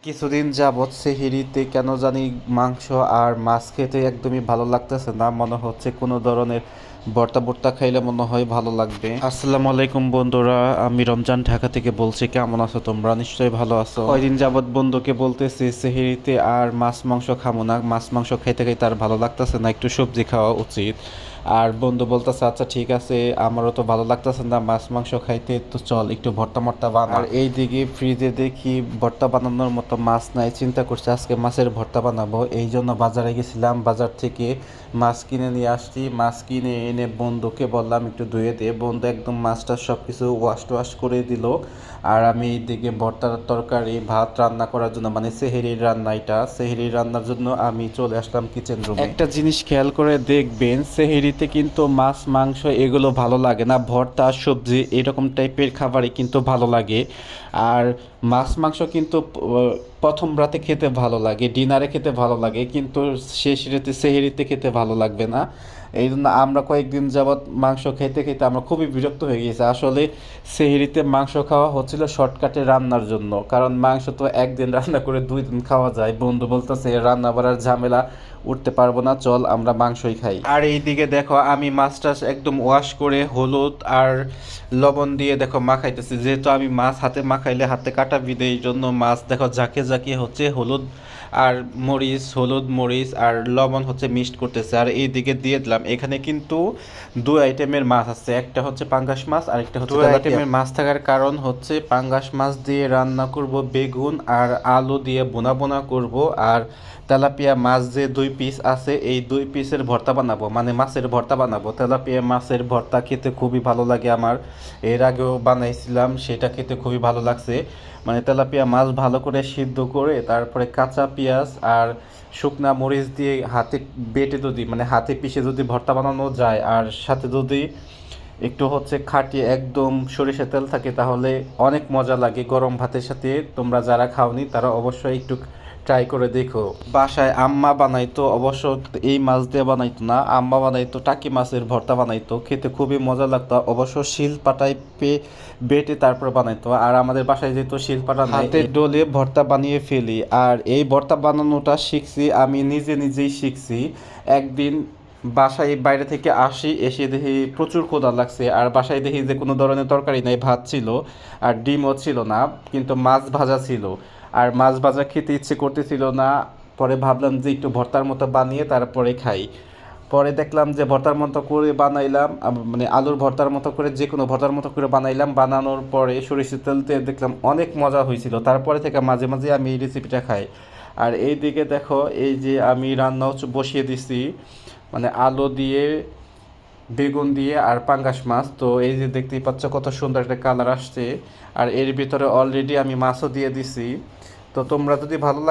কিছুদিন যাবৎ সেহরিতে কেন জানি মাংস আর মাছ খেতে একদমই ভালো লাগতেছে না, মনে হচ্ছে কোনো ধরনের ভর্তা ভর্তা খাইলে মনে হয় ভালো লাগবে। আসসালামু আলাইকুম বন্ধুরা, আমি রমজান ঢাকা থেকে বলছি। কেমন আছো তোমরা? নিশ্চয়ই ভালো আছো। কয়দিন যাবৎ বন্ধুকে বলতেছি সেহরিতে আর মাছ মাংস খাবো না, মাছ মাংস খাইতে খাইতে আর ভালো লাগতেছে না, একটু সবজি খাওয়া উচিত। আর বন্ধু বলতেছে আচ্ছা ঠিক আছে, আমারও তো ভালো লাগতেছে না মাছ মাংস খাইতে, তো চল একটু ভর্তা মর্তা বানা। আর এইদিকে ফ্রিজে দেখি ভর্তা বানানোর মতো মাছ নাই, চিন্তা করছি আজকে মাছের ভর্তা বানাবো। এই জন্য বাজারে গেছিলাম, বাজার থেকে মাছ কিনে নিয়ে আসছি। মাছ কিনে এনে বন্ধুকে বললাম একটু ধুয়ে দে। বন্ধু একদম মাছটা সব কিছু ওয়াশ টোয়াশ করে দিল। আর আমি এইদিকে ভর্তার তরকারি ভাত রান্না করার জন্য, মানে সেহেরির রান্না, এটা সেহেরির রান্নার জন্য আমি চলে আসলাম কিচেন রুমে। একটা জিনিস খেয়াল করে দেখবেন, সেহেরিতে কিন্তু মাছ মাংস এগুলো ভালো লাগে না, ভর্তা সবজি এরকম টাইপের খাবারই কিন্তু ভালো লাগে। আর মাছ মাংস কিন্তু প্রথম রাতে খেতে ভালো লাগে, ডিনারে খেতে ভালো লাগে, কিন্তু শেষ রাতে সেহেরিতে খেতে ভালো লাগবে না। এই জন্য আমরা কয়েকদিন যাবৎ মাংস খেতে খেতে আমরা খুবই বিরক্ত হয়ে গেছি। আসলে সেহরিতে মাংস খাওয়া হচ্ছিল শর্টকাটে রান্নার জন্য, কারণ মাংস তো একদিন রান্না করে 2 দিন খাওয়া যায়। বন্ধু বলতেছে রান্না বাড়ার ঝামেলা উঠতে পারবো না, চল আমরা মাংসই খাই। আর এইদিকে দেখো আমি মাছটা একদম ওয়াশ করে হলুদ আর লবণ দিয়ে দেখো মাখাইতেছি, যেহেতু আমি মাছ হাতে মাখাইলে হাতে কাটা বিধে, এই জন্য মাছ দেখো ঝাঁকে ঝাঁকে হচ্ছে হলুদ আর মরিচ, হলুদ মরিচ আর লবণ হচ্ছে মিক্সড করতেছে। আর এইদিকে দিয়ে দিলাম, এখানে কিন্তু 2 আইটেমের মাছ আছে, একটা হচ্ছে পাঙ্গাস মাছ আর একটা হচ্ছে তেলাপিয়া। 2 আইটেমের মাছ থাকার কারণ হচ্ছে পাঙ্গাস মাছ দিয়ে রান্না করব বেগুন আর আলু দিয়ে বোনা বোনা করব, আর তেলাপিয়া মাছ যে 2 পিস আছে এই 2 পিসের ভর্তা বানাবো, মানে মাছের ভর্তা বানাবো। তেলাপিয়া মাছের ভর্তা খেতে খুবই ভালো লাগে আমার, এর আগেও বানাইছিলাম, সেটা খেতে খুবই ভালো লাগছে। মানে তেলাপিয়া মাছ ভালো করে সিদ্ধ করে তারপরে কাঁচা পেঁয়াজ আর শুকনা মরিচ দিয়ে হাতে বেটে যদি, মানে হাতে পিষে যদি ভর্তা বানানো যায়, আর সাথে যদি একটু হচ্ছে খাঁটি একদম সরিষা তেল থাকে, তাহলে অনেক মজা লাগে গরম ভাতের সাথে। তোমরা যারা খাওনি তারা অবশ্যই একটু ট্রাই করে দেখো। বাসায় আম্মা বানাইতো, অবশ্য এই মাছ দিয়ে বানাইতো না, আম্মা বানাইতো টাকি মাছের ভর্তা বানাইতো, খেতে খুবই মজা লাগতো। অবশ্য শিল পাটায় বেটে তারপর বানাইতো, আর আমাদের বাসায় যেহেতু শিল পাটা নাই, হাতে ডলে ভর্তা বানিয়ে ফেলি। আর এই ভর্তা বানানোটা শিখছি আমি নিজেই শিখছি। একদিন বাসায় বাইরে থেকে আসি, এসে দেখি প্রচুর ক্ষুধা লাগছে, আর বাসায় দেখি যে কোনো ধরনের তরকারি নাই, ভাত ছিল আর ডিমও ছিল না, কিন্তু মাছ ভাজা ছিল। আর মাছ ভাজা খেতে ইচ্ছে করতেছিল না, পরে ভাবলাম যে একটু ভর্তার মতো বানিয়ে তারপরে খাই। পরে দেখলাম যে ভর্তার মতো করে বানাইলাম, মানে আলুর ভর্তার মতো করে, যে কোনো ভর্তার মতো করে বানাইলাম। বানানোর পরে সরিষার তেল দিয়ে দেখলাম অনেক মজা হয়েছিল। তারপরে থেকে মাঝে মাঝে আমি এই রেসিপিটা খাই। আর এই দিকে দেখো, এই যে আমি রান্নাও বসিয়ে দিছি, মানে আলু দিয়ে বেগুন দিয়ে আর পাঙ্গাস মাছ। তো এই যে দেখতেই পাচ্ছ কত সুন্দর একটা কালার আসছে, আর এর ভিতরে অলরেডি আমি মাছও দিয়ে দিছি। তো তোমরা যদি ভালো